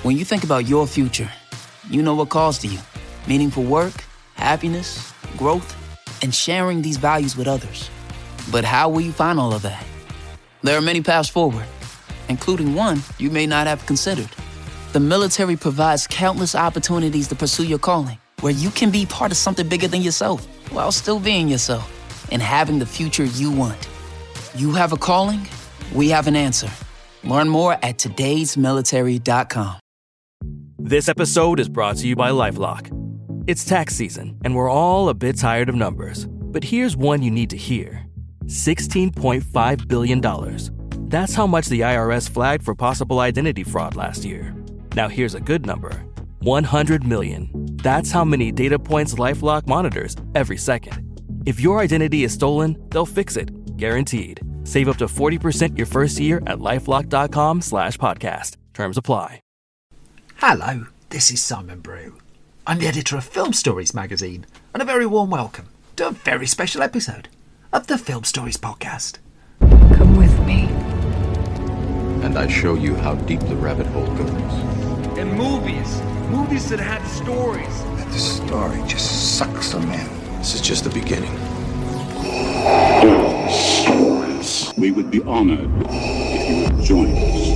When you think about your future, you know what calls to you. Meaningful work, happiness, growth, and sharing these values with others. But how will you find all of that? There are many paths forward, including one you may not have considered. The military provides countless opportunities to pursue your calling, where you can be part of something bigger than yourself, while still being yourself, and having the future you want. You have a calling, we have an answer. Learn more at todaysmilitary.com. This episode is brought to you by LifeLock. It's tax season, and we're all a bit tired of numbers. But here's one you need to hear. $16.5 billion. That's how much the IRS flagged for possible identity fraud last year. Now here's a good number. 100 million. That's how many data points LifeLock monitors every second. If your identity is stolen, they'll fix it. Guaranteed. Save up to 40% your first year at LifeLock.com/podcast. Terms apply. Hello, this is Simon Brew. I'm the editor of Film Stories magazine, and a very warm welcome to a very special episode of the Film Stories podcast. Come with me. And I show you how deep the rabbit hole goes. And movies that had stories. And the story just sucks them in. This is just the beginning. Stories. We would be honored if you would join us.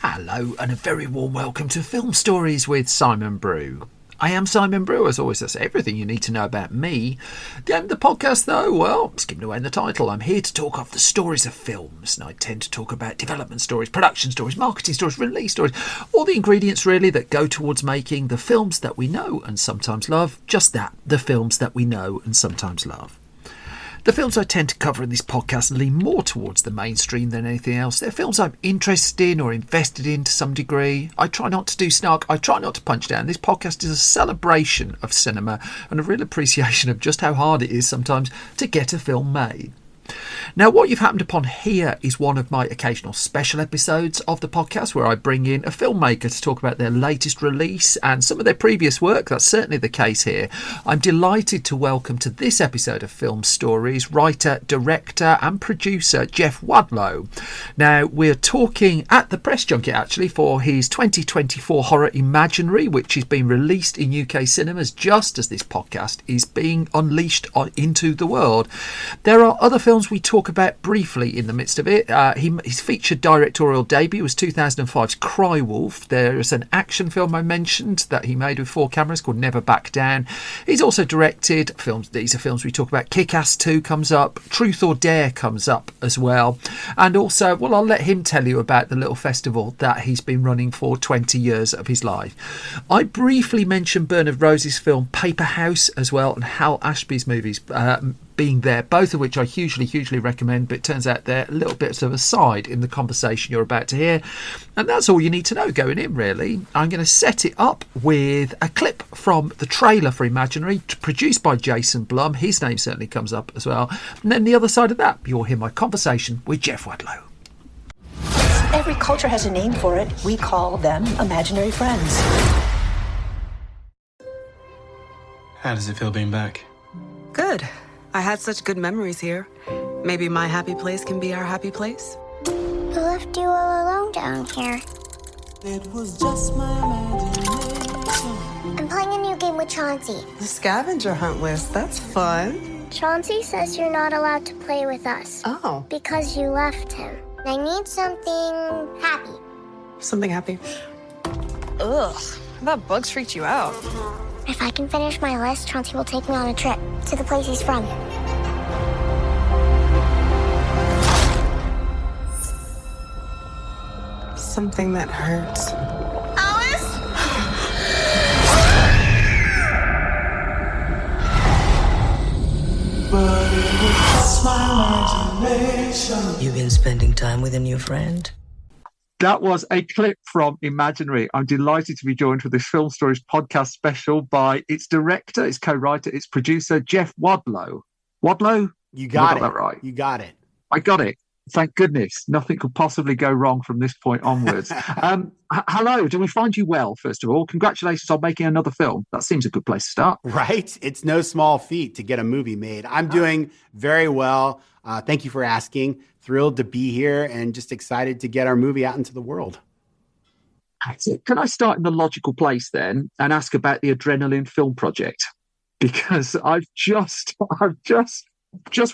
Hello, and a very warm welcome to Film Stories with Simon Brew. I am Simon Brew, as always. That's everything you need to know about me. The end of the podcast, though, well, skipping away in the title. I'm here to talk of the stories of films, and I tend to talk about development stories, production stories, marketing stories, release stories, all the ingredients, really, that go towards making the films that we know and sometimes love. Just that, the films that we know and sometimes love. The films I tend to cover in this podcast lean more towards the mainstream than anything else. They're films I'm interested in or invested in to some degree. I try not to do snark. I try not to punch down. This podcast is a celebration of cinema and a real appreciation of just how hard it is sometimes to get a film made. Now, what you've happened upon here is one of my occasional special episodes of the podcast where I bring in a filmmaker to talk about their latest release and some of their previous work. That's certainly the case here. I'm delighted to welcome to this episode of Film Stories writer, director and producer Jeff Wadlow. Now, we're talking at the press junket actually for his 2024 horror Imaginary, which is being released in UK cinemas just as this podcast is being unleashed into the world. There are other films we talk about briefly in the midst of it. His featured directorial debut was 2005's Cry Wolf. There's an action film I mentioned that he made with 4 cameras called Never Back Down. He's also directed films. These are films we talk about. Kick-Ass 2 comes up. Truth or Dare comes up as well. And also, well, I'll let him tell you about the little festival that he's been running for 20 years of his life. I briefly mentioned Bernard Rose's film Paper House as well, and Hal Ashby's movies being there, both of which I hugely recommend, but it turns out they're a little bit of a side in the conversation you're about to hear. And that's all you need to know going in, really. I'm going to set it up with a clip from the trailer for Imaginary, produced by Jason Blum. His name certainly comes up as well. And then the other side of that, you'll hear my conversation with Jeff Wadlow. Every culture has a name for it. We call them imaginary friends. How does it feel being back? Good. I had such good memories here. Maybe my happy place can be our happy place. Who left you all alone down here? It was just my imagination. I'm playing a new game with Chauncey. The scavenger hunt list. That's fun. Chauncey says you're not allowed to play with us. Oh. Because you left him. I need something happy. Something happy. Ugh. I thought bugs freaked you out. If I can finish my list, Chauncey will take me on a trip to the place he's from. Something that hurts. Alice? But it was just my imagination. You've been spending time with a new friend? That was a clip from Imaginary. I'm delighted to be joined for this Film Stories podcast special by its director, its co-writer, its producer, Jeff Wadlow. Wadlow? You got it. That right. You got it. I got it. Thank goodness. Nothing could possibly go wrong from this point onwards. Hello. Do we find you well, first of all? Congratulations on making another film. That seems a good place to start. Right? It's no small feat to get a movie made. I'm doing very well. Thank you for asking. Thrilled to be here and just excited to get our movie out into the world. Can I start in the logical place then and ask about the Adrenaline Film Project? Because just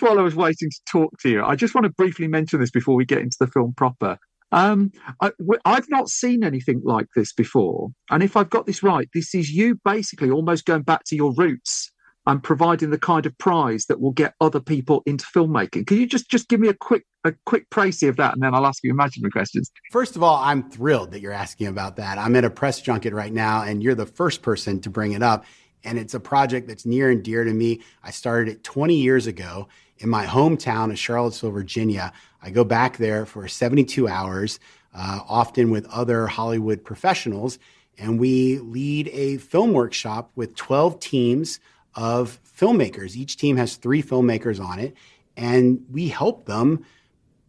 while I was waiting to talk to you, I just want to briefly mention this before we get into the film proper. I've not seen anything like this before. And if I've got this right, this is you basically almost going back to your roots and providing the kind of prize that will get other people into filmmaking. Can you just give me a quick précis of that, and then I'll ask you imaginary questions? First of all, I'm thrilled that you're asking about that. I'm at a press junket right now, and you're the first person to bring it up. And it's a project that's near and dear to me. I started it 20 years ago in my hometown of Charlottesville, Virginia. I go back there for 72 hours, often with other Hollywood professionals, and we lead a film workshop with 12 teams of filmmakers. Each team has 3 filmmakers on it, and we help them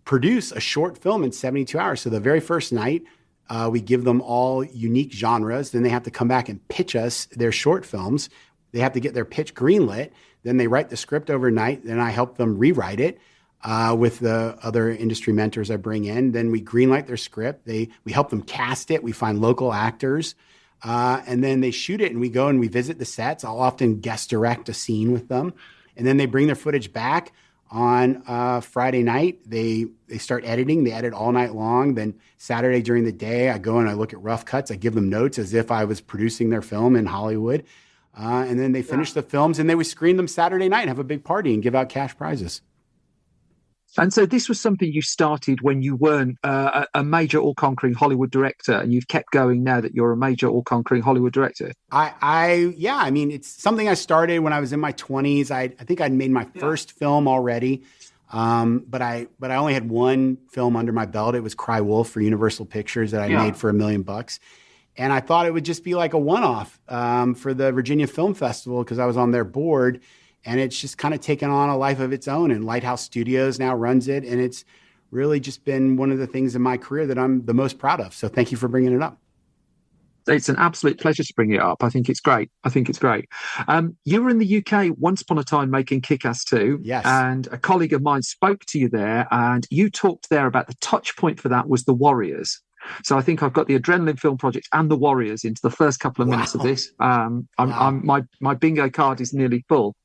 produce a short film in 72 hours. So the very first night, we give them all unique genres. Then they have to come back and pitch us their short films. They have to get their pitch greenlit. Then they write the script overnight. Then I help them rewrite it with the other industry mentors I bring in. Then we greenlight their script. We help them cast it. We find local actors. And then they shoot it, and we go and we visit the sets. I'll often guest direct a scene with them. And then they bring their footage back on Friday night. They start editing. They edit all night long. Then Saturday during the day, I go and I look at rough cuts. I give them notes as if I was producing their film in Hollywood. And then they finish the films, and they would screen them Saturday night and have a big party and give out cash prizes. And so this was something you started when you weren't a major all-conquering Hollywood director, and you've kept going now that you're a major all-conquering Hollywood director. I mean, it's something I started when I was in my 20s. I think I'd made my first film already, but I only had one film under my belt. It was Cry Wolf for Universal Pictures that I made for $1 million. And I thought it would just be like a one-off for the Virginia Film Festival because I was on their board. And it's just kind of taken on a life of its own. And Lighthouse Studios now runs it. And it's really just been one of the things in my career that I'm the most proud of. So thank you for bringing it up. It's an absolute pleasure to bring it up. I think it's great. You were in the UK once upon a time making Kick-Ass 2. Yes. And a colleague of mine spoke to you there. And you talked there about the touch point for that was the Warriors. So I think I've got the Adrenaline Film Project and the Warriors into the first couple of minutes of this. My bingo card is nearly full.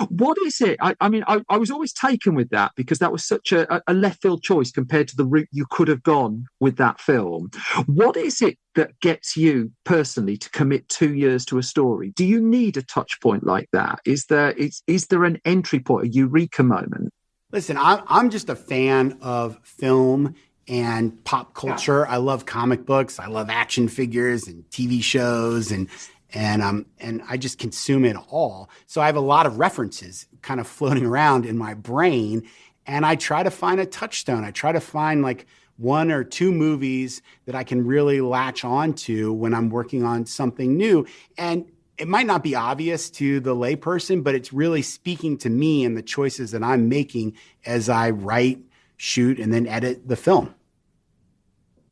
What is it? I was always taken with that because that was such a left field choice compared to the route you could have gone with that film. What is it that gets you personally to commit 2 years to a story? Do you need a touch point like that? Is there an entry point, a eureka moment? Listen, I'm just a fan of film and pop culture. I love comic books. I love action figures and TV shows and I just consume it all. So I have a lot of references kind of floating around in my brain, and I try to find a touchstone. I try to find like 1 or 2 movies that I can really latch on to when I'm working on something new. And it might not be obvious to the layperson, but it's really speaking to me and the choices that I'm making as I write, shoot, and then edit the film.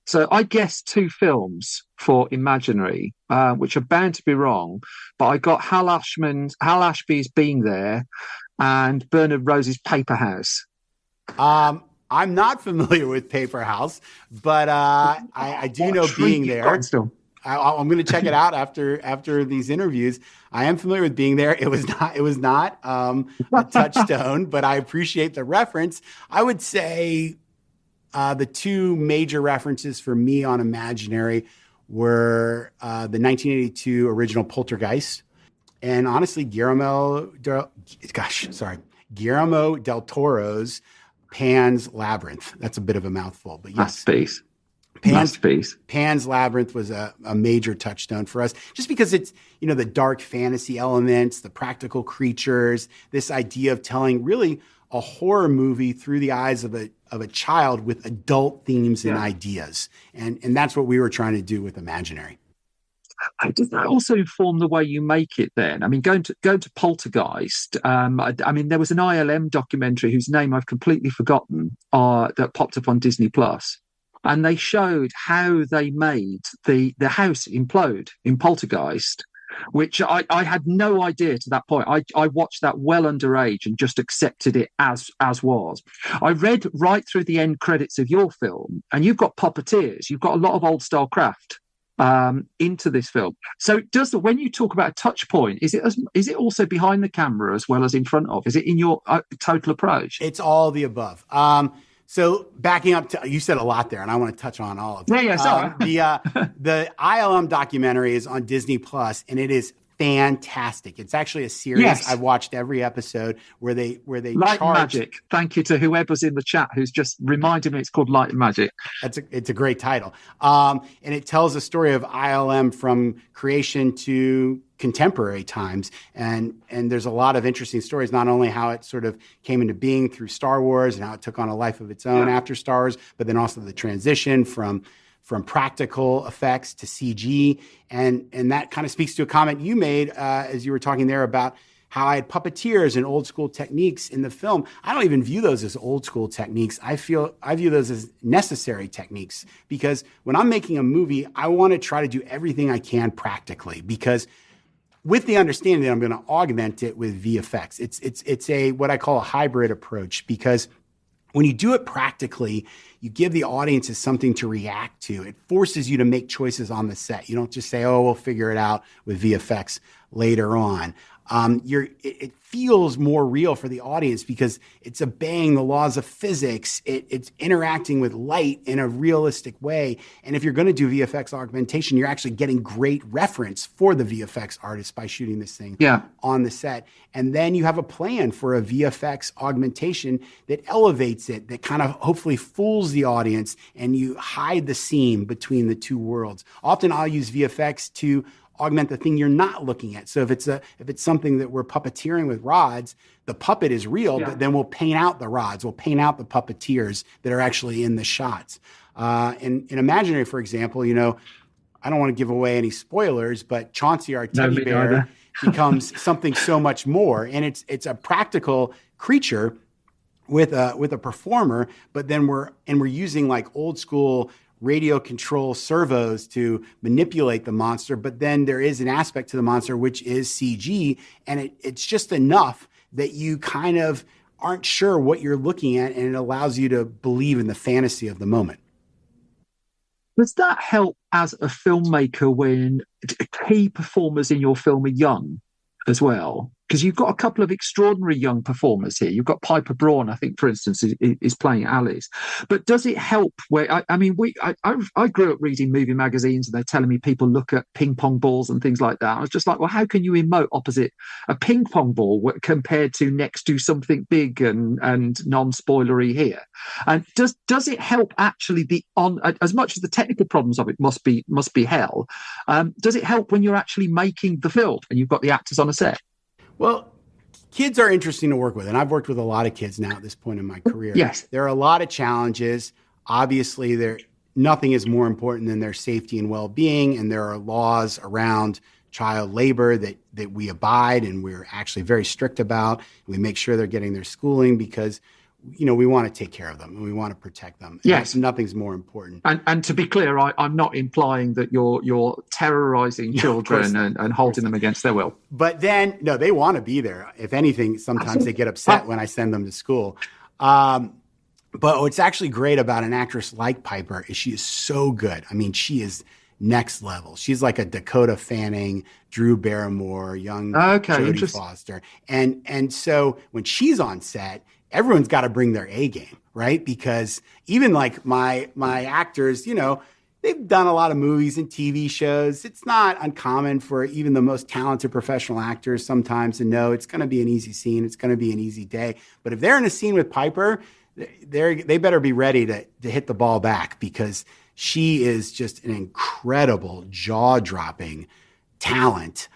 So I guessed 2 films for Imaginary, which are bound to be wrong, but I got Hal Ashby's Being There and Bernard Rose's Paper House. I'm not familiar with Paper House, but I do know Being There. I'm going to check it out after these interviews. I am familiar with Being There. It was not a touchstone, but I appreciate the reference. I would say the 2 major references for me on Imaginary were the 1982 original Poltergeist, and honestly, Guillermo del Toro's Pan's Labyrinth. That's a bit of a mouthful, but yes. Pan's Labyrinth was a major touchstone for us, just because it's, the dark fantasy elements, the practical creatures, this idea of telling really a horror movie through the eyes of a child with adult themes and ideas. And that's what we were trying to do with Imaginary. Does that also inform the way you make it then? I mean, going to Poltergeist, there was an ILM documentary whose name I've completely forgotten that popped up on Disney Plus. And they showed how they made the house implode in Poltergeist. which I had no idea to that point. I watched that well underage and just accepted it as was. I read right through the end credits of your film, and you've got puppeteers. You've got a lot of old style craft into this film. So when you talk about a touch point, is it also behind the camera as well as in front of? Is it in your total approach? It's all the above. So backing up to, you said a lot there, and I want to touch on all of them. Yeah, sorry. The ILM documentary is on Disney Plus, and it is fantastic. It's actually a series. Yes. I've watched every episode where they Light and Magic. Thank you to whoever's in the chat who's just reminded me it's called Light and Magic. It's a great title. And it tells a story of ILM from creation to contemporary times. And there's a lot of interesting stories, not only how it sort of came into being through Star Wars and how it took on a life of its own after Star Wars, but then also the transition from practical effects to CG. And that kind of speaks to a comment you made as you were talking there about how I had puppeteers and old school techniques in the film. I don't even view those as old school techniques. I view those as necessary techniques, because when I'm making a movie, I want to try to do everything I can practically, because with the understanding that I'm going to augment it with VFX. It's a what I call a hybrid approach, because when you do it practically, you give the audiences something to react to. It forces you to make choices on the set. You don't just say, oh, we'll figure it out with VFX later on. It feels more real for the audience because it's obeying the laws of physics. It's interacting with light in a realistic way. And if you're going to do VFX augmentation, you're actually getting great reference for the VFX artist by shooting this thing on the set. And then you have a plan for a VFX augmentation that elevates it, that kind of hopefully fools the audience, and you hide the seam between the two worlds. Often I'll use VFX to augment the thing you're not looking at. So if it's something that we're puppeteering with rods, the puppet is real, but then we'll paint out the rods, we'll paint out the puppeteers that are actually in the shots. In Imaginary, for example, I don't want to give away any spoilers, but Chauncey, our teddy bear, becomes something so much more. And it's a practical creature with a performer, but then we're using like old school radio control servos to manipulate the monster. But then there is an aspect to the monster which is CG, and it's just enough that you kind of aren't sure what you're looking at, and it allows you to believe in the fantasy of the moment. Does that help as a filmmaker when key performers in your film are young as well? Because you've got a couple of extraordinary young performers here. You've got Piper Braun, I think, for instance, is playing Alice. But does it help where, I grew up reading movie magazines, and they're telling me people look at ping pong balls and things like that. I was just like, well, how can you emote opposite a ping pong ball compared to next to something big and non-spoilery here? And does it help actually as much as the technical problems of it must be hell, does it help when you're actually making the film and you've got the actors on a set? Well, kids are interesting to work with, and I've worked with a lot of kids now at this point in my career. Yes. There are a lot of challenges. Obviously, nothing is more important than their safety and well-being, and there are laws around child labor that we abide, and we're actually very strict about. We make sure they're getting their schooling because we want to take care of them and we want to protect them. Yes. Nothing's more important. And to be clear, I'm not implying that you're terrorizing children and holding them against their will. But then, no, they want to be there. If anything, sometimes they get upset when I send them to school. But what's actually great about an actress like Piper is she is so good. I mean, she is next level. She's like a Dakota Fanning, Drew Barrymore, young Jodie Foster. And so when she's on set, everyone's got to bring their A game, right? Because even like my actors, they've done a lot of movies and TV shows. It's not uncommon for even the most talented professional actors sometimes to know it's going to be an easy scene. It's going to be an easy day. But if they're in a scene with Piper, they better be ready to hit the ball back, because she is just an incredible jaw-dropping talent.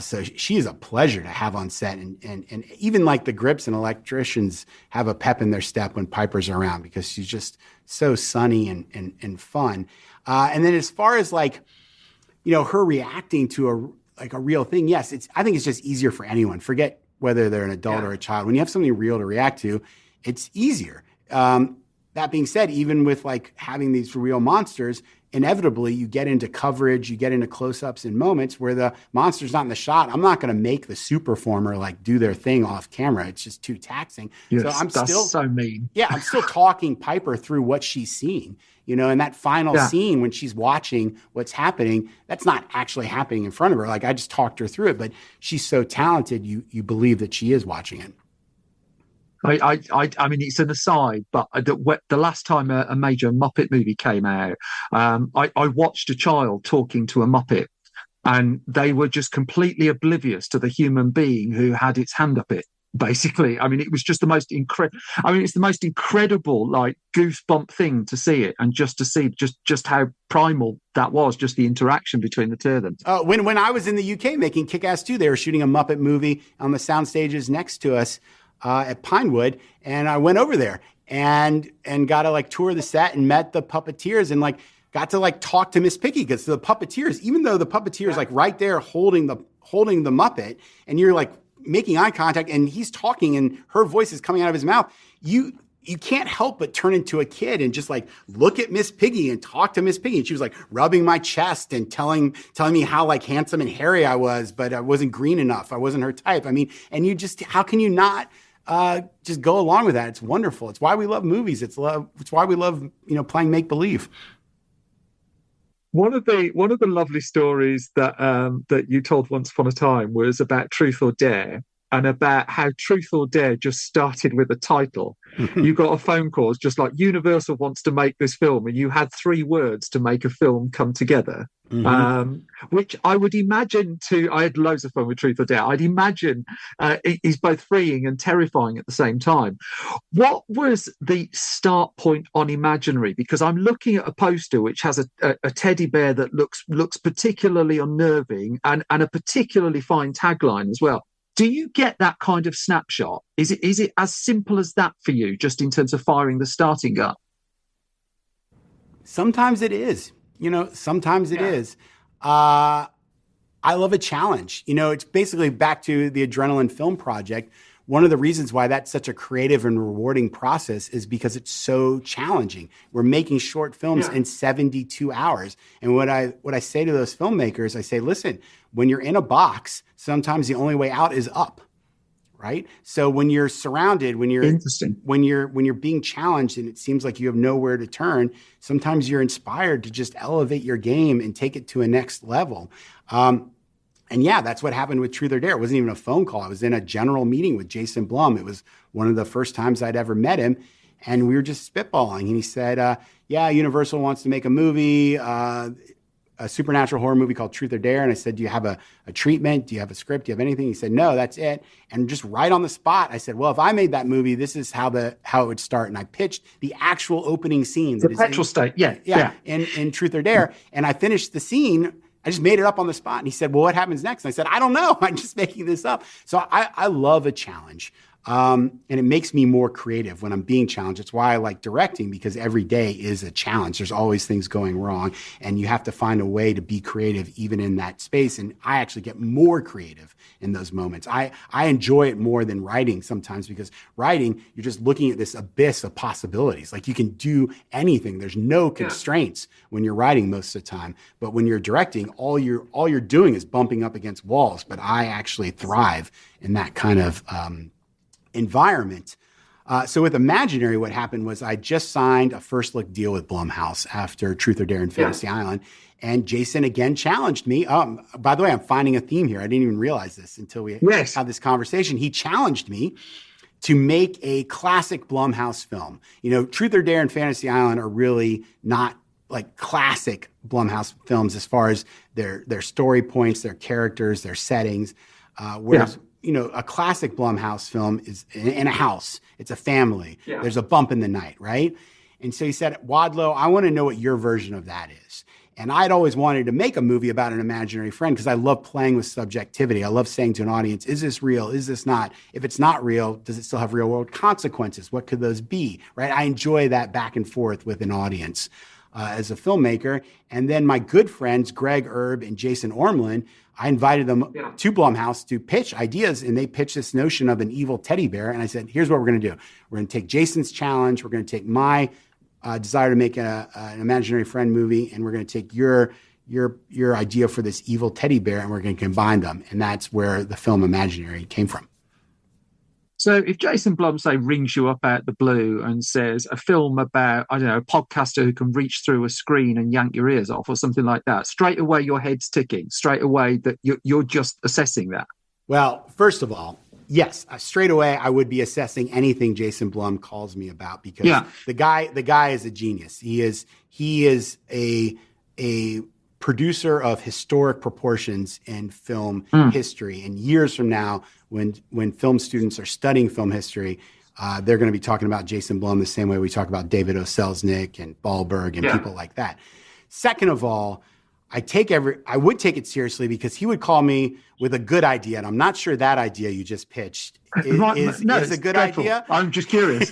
So she is a pleasure to have on set, and even like the grips and electricians have a pep in their step when Piper's around, because she's just so sunny and fun. And then as far as her reacting to a real thing, yes, I think it's just easier for anyone. Forget whether they're an adult or a child. When you have something real to react to, it's easier. That being said, even with having these real monsters, inevitably you get into coverage, you get into close-ups and moments where the monster's not in the shot. I'm not going to make the super performer like do their thing off camera. It's just too taxing. Yes, so I'm that's still so mean. Yeah, I'm still talking Piper through what she's seeing. You know, in that final scene when she's watching what's happening, that's not actually happening in front of her. Like, I just talked her through it, but she's so talented, you believe that she is watching it. I mean, it's an aside, but the last time a major Muppet movie came out, I watched a child talking to a Muppet, and they were just completely oblivious to the human being who had its hand up it. Basically, I mean, it was just the most it's the most incredible, like, goosebump thing to see it, and just to see just how primal that was, just the interaction between the two of them. When I was in the UK making Kick-Ass 2, they were shooting a Muppet movie on the sound stages next to us at Pinewood, and I went over there and got to like tour the set and met the puppeteers and like got to like talk to Miss Piggy, because the puppeteers, even though the puppeteer is like right there holding the Muppet, and you're like making eye contact and he's talking and her voice is coming out of his mouth, you can't help but turn into a kid and just like look at Miss Piggy and talk to Miss Piggy. And she was like rubbing my chest and telling me how like handsome and hairy I was, but I wasn't green enough. I wasn't her type. I mean, and how can you not just go along with that? It's wonderful. It's why we love movies. It's why we love, playing make believe. One of the lovely stories that you told once upon a time was about Truth or Dare, and about how Truth or Dare just started with a title. You got a phone call, it's just like, Universal wants to make this film, and you had 3 words to make a film come together. Which I would imagine I had loads of fun with Truth or Dare. I'd imagine it is both freeing and terrifying at the same time. What was the start point on Imaginary? Because I'm looking at a poster which has a teddy bear that looks particularly unnerving, and a particularly fine tagline as well. Do you get that kind of snapshot? Is it as simple as that for you, just in terms of firing the starting gun? Sometimes it is. Sometimes it is. I love a challenge. It's basically back to the Adrenaline Film Project. One of the reasons why that's such a creative and rewarding process is because it's so challenging. We're making short films in 72 hours. And what I say to those filmmakers, I say, listen, when you're in a box, sometimes the only way out is up. Right? So when you're surrounded, when you're being challenged and it seems like you have nowhere to turn, sometimes you're inspired to just elevate your game and take it to a next level. And yeah, that's what happened with Truth or Dare. It wasn't even a phone call. I was in a general meeting with Jason Blum. It was one of the first times I'd ever met him. And we were just spitballing. And he said, yeah, Universal wants to make a movie, a supernatural horror movie called Truth or Dare. And I said, do you have a treatment? Do you have a script? Do you have anything? He said, no, that's it. And just right on the spot, I said, well, if I made that movie, this is how it would start. And I pitched the actual opening scene. The petrol state. Yeah. In Truth or Dare. And I finished the scene. I just made it up on the spot. And he said, well, what happens next? And I said, I don't know. I'm just making this up. So I love a challenge. And it makes me more creative when I'm being challenged. It's why I like directing, because every day is a challenge. There's always things going wrong, and you have to find a way to be creative even in that space. And I actually get more creative in those moments. I enjoy it more than writing sometimes, because writing, you're just looking at this abyss of possibilities. Like, you can do anything. There's no constraints when you're writing most of the time. But when you're directing, all you're doing is bumping up against walls. But I actually thrive in that kind of environment. So with Imaginary, what happened was I just signed a first look deal with Blumhouse after Truth or Dare and Fantasy Island. And Jason again challenged me. By the way, I'm finding a theme here. I didn't even realize this until we had this conversation. He challenged me to make a classic Blumhouse film. Truth or Dare and Fantasy Island are really not like classic Blumhouse films as far as their story points, their characters, their settings. Whereas a classic Blumhouse film is in a house. It's a family. Yeah. There's a bump in the night, right? And so he said, Wadlow, I want to know what your version of that is. And I'd always wanted to make a movie about an imaginary friend, because I love playing with subjectivity. I love saying to an audience, is this real? Is this not? If it's not real, does it still have real world consequences? What could those be, right? I enjoy that back and forth with an audience as a filmmaker. And then my good friends, Greg Erb and Jason Ormlin, I invited them to Blumhouse to pitch ideas, and they pitched this notion of an evil teddy bear. And I said, here's what we're going to do. We're going to take Jason's challenge. We're going to take my desire to make an imaginary friend movie, and we're going to take your idea for this evil teddy bear, and we're going to combine them. And that's where the film Imaginary came from. So if Jason Blum, say, rings you up out the blue and says a film about, I don't know, a podcaster who can reach through a screen and yank your ears off or something like that, straight away your head's ticking, straight away that you're just assessing that. Well, first of all, yes, straight away I would be assessing anything Jason Blum calls me about, because the guy is a genius. He is a producer of historic proportions in film history. And years from now, when film students are studying film history, they're going to be talking about Jason Blum the same way we talk about David O. Selznick and Wahlberg and people like that. Second of all, I would take it seriously because he would call me with a good idea, and I'm not sure that idea you just pitched is a good idea. I'm just curious.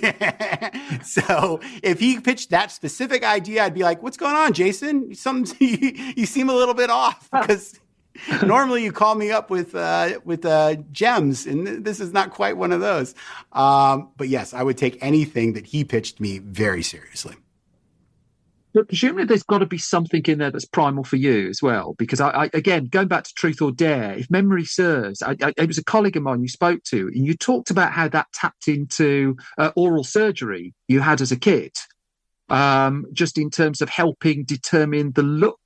So if he pitched that specific idea, I'd be like, "What's going on, Jason? You seem a little bit off because normally you call me up with gems, and this is not quite one of those." But yes, I would take anything that he pitched me very seriously. But presumably there's got to be something in there that's primal for you as well, because I again, going back to Truth or Dare, if memory serves, it was a colleague of mine you spoke to, and you talked about how that tapped into oral surgery you had as a kid, just in terms of helping determine the look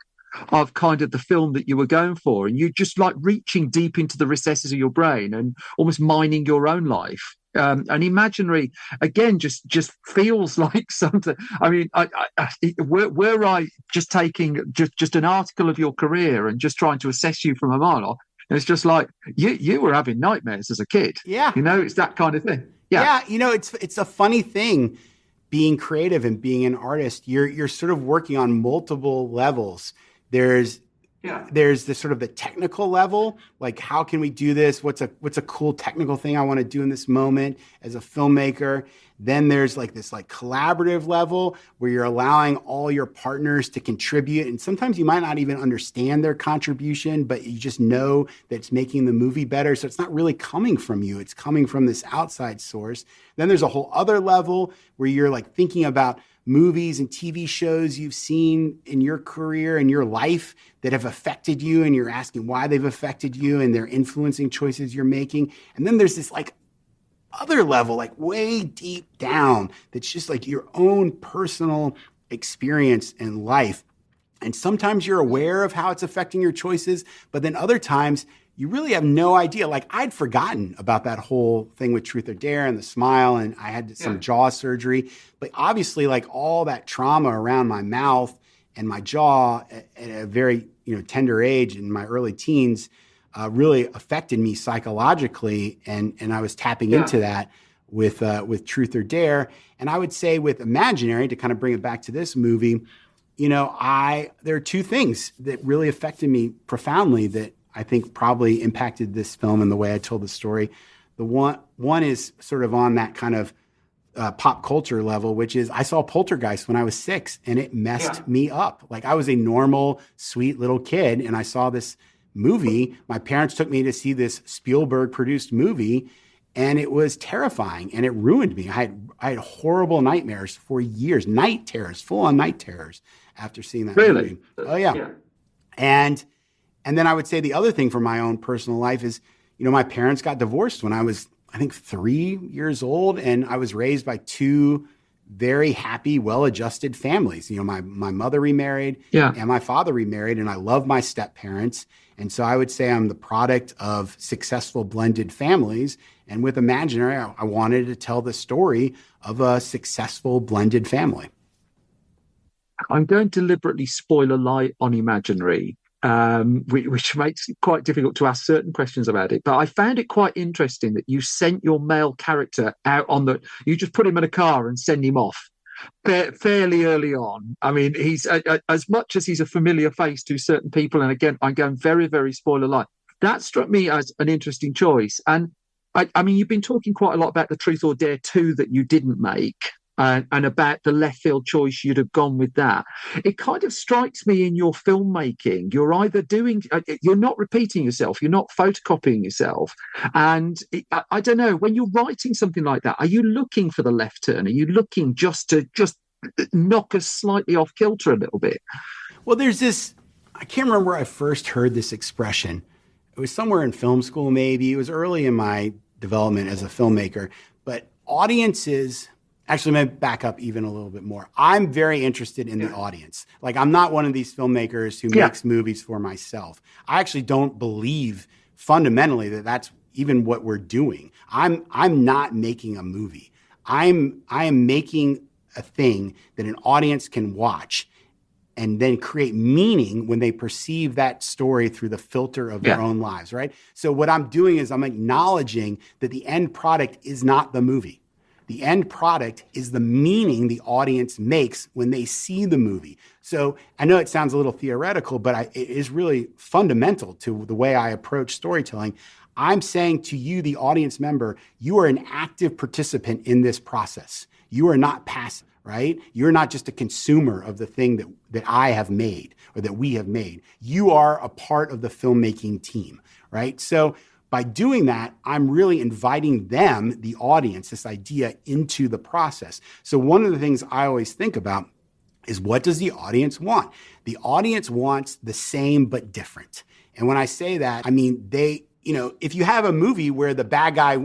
of kind of the film that you were going for, and you just like reaching deep into the recesses of your brain and almost mining your own life. And Imaginary, again, just feels like something. I mean, were I just taking just an article of your career and just trying to assess you from a mile, it's just like you were having nightmares as a kid. Yeah, it's that kind of thing. Yeah, it's a funny thing being creative and being an artist. You're sort of working on multiple levels. There's the sort of the technical level, like how can we do this? What's a cool technical thing I want to do in this moment as a filmmaker? Then there's like this like collaborative level where you're allowing all your partners to contribute. And sometimes you might not even understand their contribution, but you just know that it's making the movie better. So it's not really coming from you. It's coming from this outside source. Then there's a whole other level where you're like thinking about movies and TV shows you've seen in your career and your life that have affected you, and you're asking why they've affected you and they're influencing choices you're making. And then there's this like other level, like way deep down, that's just like your own personal experience in life. And sometimes you're aware of how it's affecting your choices, but then other times you really have no idea. Like I'd forgotten about that whole thing with Truth or Dare and the smile, and I had some jaw surgery. But obviously, like all that trauma around my mouth and my jaw at a very tender age in my early teens really affected me psychologically, and I was tapping into that with Truth or Dare. And I would say with Imaginary, to kind of bring it back to this movie, there are two things that really affected me profoundly that I think probably impacted this film and the way I told the story. The one is sort of on that kind of pop culture level, which is I saw Poltergeist when I was 6, and it messed me up. Like I was a normal, sweet little kid, and I saw this movie. My parents took me to see this Spielberg-produced movie, and it was terrifying, and it ruined me. I had horrible nightmares for years, night terrors, full-on night terrors after seeing that movie. Oh, yeah. And then I would say the other thing for my own personal life is, my parents got divorced when I was, I think, 3 years old, and I was raised by two very happy, well-adjusted families. My mother remarried and my father remarried, and I love my step-parents. And so I would say I'm the product of successful blended families. And with Imaginary, I wanted to tell the story of a successful blended family. I'm going to deliberately spoil a light on Imaginary, which makes it quite difficult to ask certain questions about it. But I found it quite interesting that you sent your male character out you just put him in a car and send him off fairly early on. I mean, he's as much as he's a familiar face to certain people. And again, I'm going very, very spoiler light. That struck me as an interesting choice. And I mean, you've been talking quite a lot about the Truth or Dare 2 that you didn't make. And about the left field choice you'd have gone with that. It kind of strikes me in your filmmaking, you're either you're not repeating yourself, you're not photocopying yourself. And I don't know, when you're writing something like that, are you looking for the left turn? Are you looking just to knock us slightly off kilter a little bit. Well, there's this, I can't remember where I first heard this expression. It was somewhere in film school, maybe. It was early in my development as a filmmaker. But audiences, actually, let me back up even a little bit more. I'm very interested in the audience. Like, I'm not one of these filmmakers who makes movies for myself. I actually don't believe fundamentally that that's even what we're doing. I'm not making a movie. I am making a thing that an audience can watch and then create meaning when they perceive that story through the filter of their own lives, right? So what I'm doing is I'm acknowledging that the end product is not the movie. The end product is the meaning the audience makes when they see the movie. So I know it sounds a little theoretical, but it is really fundamental to the way I approach storytelling. I'm saying to you, the audience member, you are an active participant in this process. You are not passive, right? You're not just a consumer of the thing that I have made or that we have made. You are a part of the filmmaking team, right? So by doing that, I'm really inviting them, the audience, this idea into the process. So one of the things I always think about is, what does the audience want? The audience wants the same but different. And when I say that, I mean, if you have a movie where the bad guy,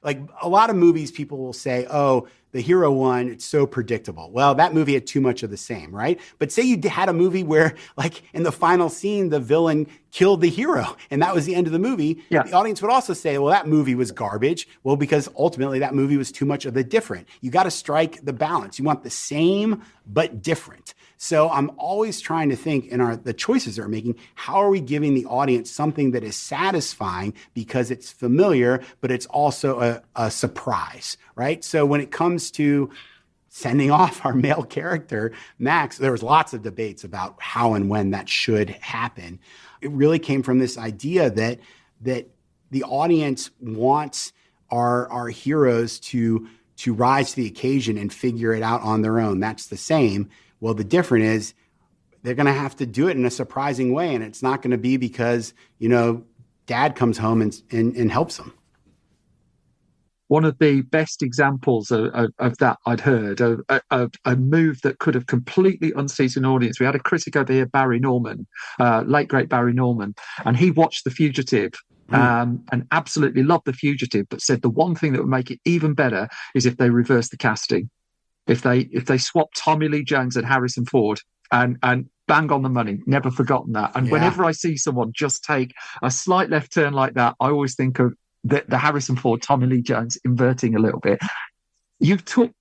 like a lot of movies, people will say, oh, the hero won, it's so predictable. Well, that movie had too much of the same, right? But say you had a movie where, like, in the final scene, the villain killed the hero, and that was the end of the movie. Yeah. The audience would also say, well, that movie was garbage. Well, because ultimately that movie was too much of the different. You got to strike the balance. You want the same, but different. So I'm always trying to think in the choices that we're making, how are we giving the audience something that is satisfying because it's familiar, but it's also a surprise, right? So when it comes to sending off our male character, Max, there was lots of debates about how and when that should happen. It really came from this idea that the audience wants our heroes to rise to the occasion and figure it out on their own. That's the same. Well, the different is they're going to have to do it in a surprising way, and it's not going to be because, dad comes home and helps them. One of the best examples of that I'd heard, of a move that could have completely unseated an audience. We had a critic over here, Barry Norman, late great Barry Norman, and he watched The Fugitive and absolutely loved The Fugitive, but said the one thing that would make it even better is if they reversed the casting. If they swap Tommy Lee Jones and Harrison Ford and bang on the money, never forgotten that. And whenever I see someone just take a slight left turn like that, I always think of the Harrison Ford, Tommy Lee Jones inverting a little bit. You've talked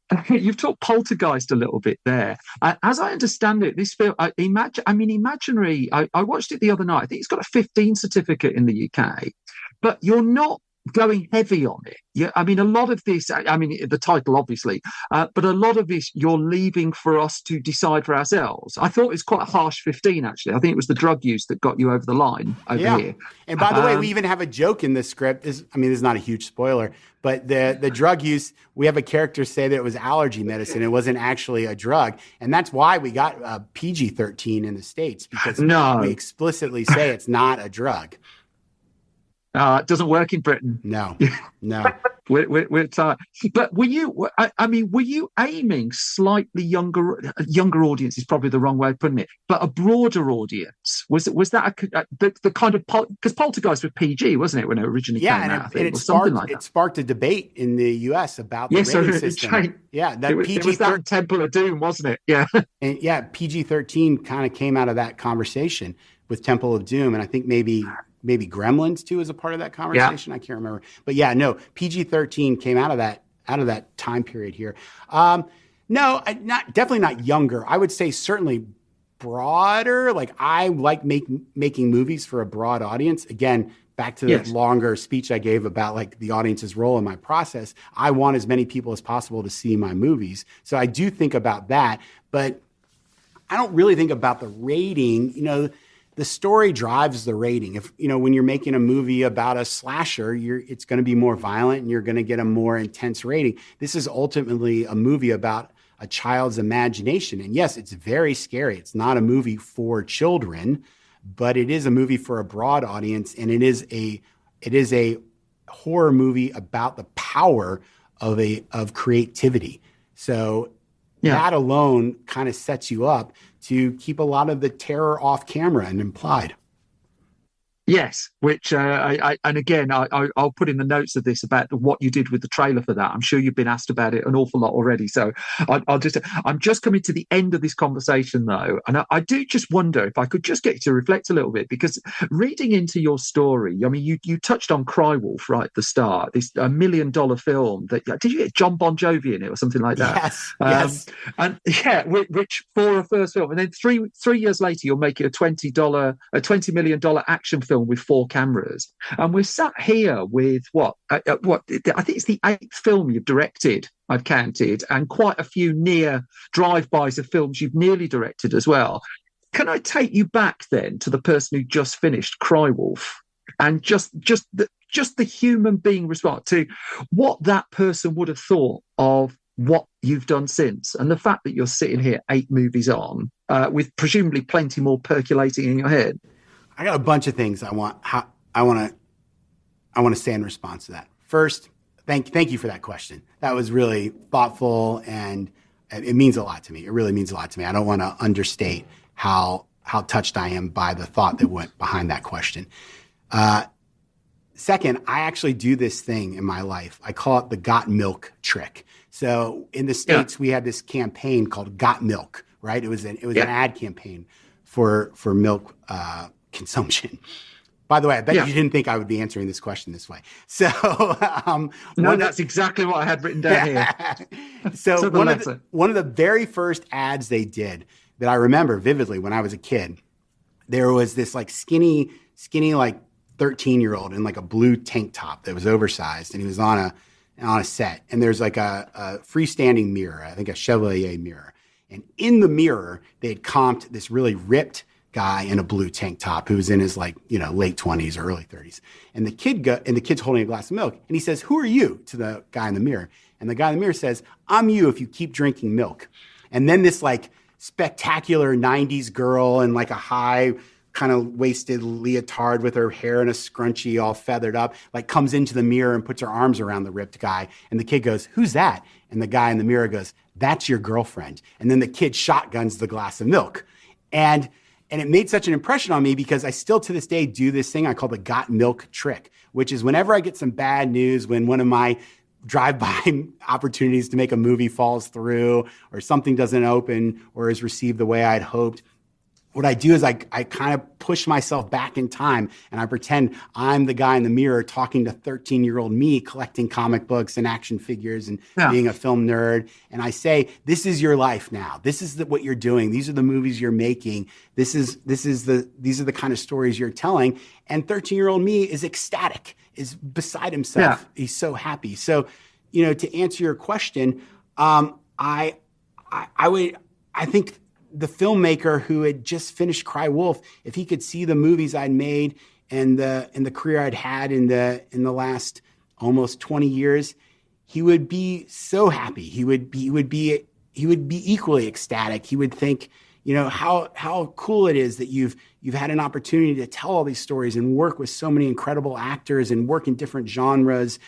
Poltergeist a little bit there. As I understand it, this film, Imaginary, I watched it the other night. I think it's got a 15 certificate in the UK, but you're not going heavy on it. Yeah, I mean, a lot of this, the title, obviously, but a lot of this you're leaving for us to decide for ourselves. I thought it was quite a harsh 15, actually. I think it was the drug use that got you over the line over here. And by the way, we even have a joke in the script. This is not a huge spoiler, but the drug use, we have a character say that it was allergy medicine. It wasn't actually a drug. And that's why we got PG-13 in the States, because we explicitly say it's not a drug. It doesn't work in Britain. No. We're tired. But were you aiming slightly younger audience is probably the wrong way of putting it, but a broader audience? Was that the kind of, because Poltergeist was PG, wasn't it, when it originally came out? And it sparked a debate in the US about the rating system. It was that Temple of Doom, wasn't it? Yeah. And PG-13 kind of came out of that conversation with Temple of Doom, and I think maybe Gremlins too is a part of that conversation. I can't remember, but PG-13 came out of that time period here. Definitely not younger. I would say certainly broader. Like, I like making movies for a broad audience. Again, back to the longer speech I gave about like the audience's role in my process. I want as many people as possible to see my movies. So I do think about that, but I don't really think about the rating. The story drives the rating. If when you're making a movie about a slasher, it's going to be more violent and you're going to get a more intense rating. This is ultimately a movie about a child's imagination. And yes, it's very scary. It's not a movie for children, but it is a movie for a broad audience, and it is a horror movie about the power of creativity. So that alone kind of sets you up to keep a lot of the terror off camera and implied. Yes, which and again, I'll put in the notes of this about what you did with the trailer for that. I'm sure you've been asked about it an awful lot already. So I'm just coming to the end of this conversation though, and I do just wonder if I could just get you to reflect a little bit, because reading into your story, I mean, you touched on Cry Wolf right at the start, this $1 million film that did you get John Bon Jovi in it or something like that? Yes, yes, and which for a first film, and then three years later you'll make it a $20 million action film with 4 cameras, and we're sat here with what I think it's the 8th film you've directed, I've counted, and quite a few near drive-bys of films you've nearly directed as well. Can I take you back then to the person who just finished Cry Wolf, and just the human being response to what that person would have thought of what you've done since, and the fact that you're sitting here 8 movies on with presumably plenty more percolating in your head? I got a bunch of things I want to say in response to that. First, thank you for that question. That was really thoughtful, and it means a lot to me. It really means a lot to me. I don't want to understate how touched I am by the thought that went behind that question. Second, I actually do this thing in my life. I call it the Got Milk trick. So in the States, we had this campaign called Got Milk, right? It was an ad campaign for milk consumption. By the way, I bet you didn't think I would be answering this question this way. So that's exactly what I had written down here. So one of the very first ads they did that I remember vividly when I was a kid, there was this like skinny like 13-year-old in like a blue tank top that was oversized, and he was on a set, and there's like a freestanding mirror, I think a Chevalier mirror, and in the mirror they had comped this really ripped guy in a blue tank top who was in his late 20s or early 30s. And the kid's holding a glass of milk, and he says, "Who are you?" to the guy in the mirror. And the guy in the mirror says, "I'm you if you keep drinking milk." And then this like spectacular 90s girl in like a high kind of waisted leotard with her hair in a scrunchie all feathered up, like comes into the mirror and puts her arms around the ripped guy. And the kid goes, "Who's that?" And the guy in the mirror goes, "That's your girlfriend." And then the kid shotguns the glass of milk. And it made such an impression on me because I still to this day do this thing I call the Got Milk trick, which is whenever I get some bad news, when one of my drive-by opportunities to make a movie falls through, or something doesn't open or is received the way I'd hoped, what I do is I kind of push myself back in time, and I pretend I'm the guy in the mirror talking to 13-year-old me collecting comic books and action figures and being a film nerd. And I say, "This is your life now. This is what you're doing. These are the movies you're making. These are the kind of stories you're telling." And 13-year-old me is ecstatic, is beside himself. Yeah. He's so happy. So, to answer your question, I think the filmmaker who had just finished Cry Wolf, if he could see the movies I'd made and the career I'd had in the last almost 20 years, he would be so happy. He would be equally ecstatic. He would think, how cool it is that you've had an opportunity to tell all these stories and work with so many incredible actors and work in different genres,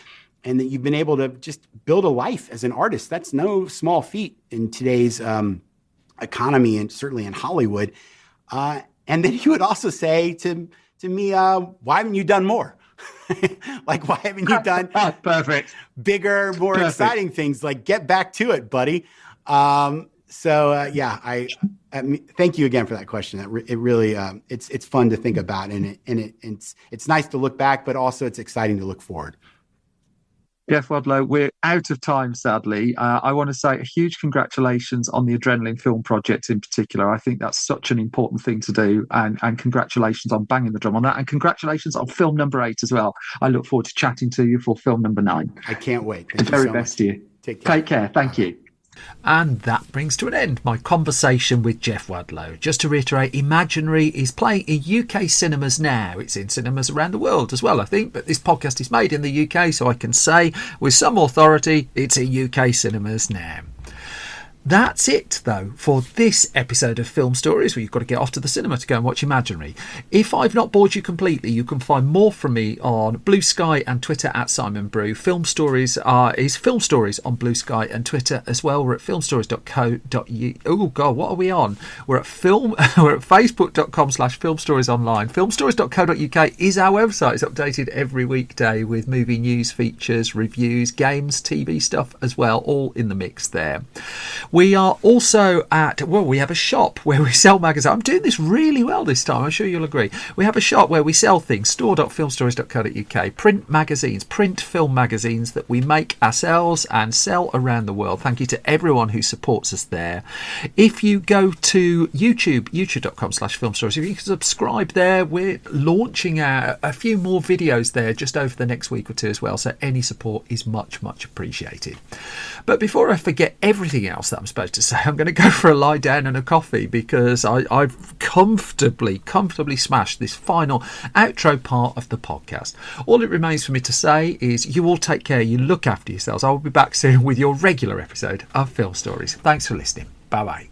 and that you've been able to just build a life as an artist. That's no small feat in today's economy, and certainly in Hollywood. And then he would also say to me, "Why haven't you done more?" Like, why haven't you done perfect, bigger, more exciting things? Like, get back to it, buddy. I thank you again for that question. It really it's fun to think about, and it's nice to look back, but also it's exciting to look forward. Jeff Wadlow, we're out of time, sadly. I want to say a huge congratulations on the Adrenaline Film Project in particular. I think that's such an important thing to do, and congratulations on banging the drum on that, and congratulations on film number 8 as well. I look forward to chatting to you for film number 9. I can't wait. The very best to you. Take care. Take care. Thank you. And that brings to an end my conversation with Jeff Wadlow. Just to reiterate, Imaginary is playing in UK cinemas now. It's in cinemas around the world as well, I think, but this podcast is made in the UK, so I can say with some authority it's in UK cinemas now. That's it, though, for this episode of Film Stories, where you've got to get off to the cinema to go and watch Imaginary. If I've not bored you completely, you can find more from me on Blue Sky and Twitter at Simon Brew. Film Stories is Film Stories on Blue Sky and Twitter as well. We're at filmstories.co.uk. Oh, God, what are we on? We're at facebook.com/filmstoriesonline. Filmstories.co.uk is our website. It's updated every weekday with movie news, features, reviews, games, TV stuff as well, all in the mix there. We are also we have a shop where we sell magazines. I'm doing this really well this time, I'm sure you'll agree. We have a shop where we sell things, store.filmstories.co.uk, print magazines, print film magazines that we make ourselves and sell around the world. Thank you to everyone who supports us there. If you go to YouTube, youtube.com/filmstories, if you can subscribe there, we're launching a few more videos there just over the next week or two as well, so any support is much, much appreciated. But before I forget everything else that I'm supposed to say, I'm going to go for a lie down and a coffee, because I've comfortably smashed this final outro part of the podcast. All it remains for me to say is you all take care, you look after yourselves. I will be back soon with your regular episode of Film Stories. Thanks for listening. Bye bye.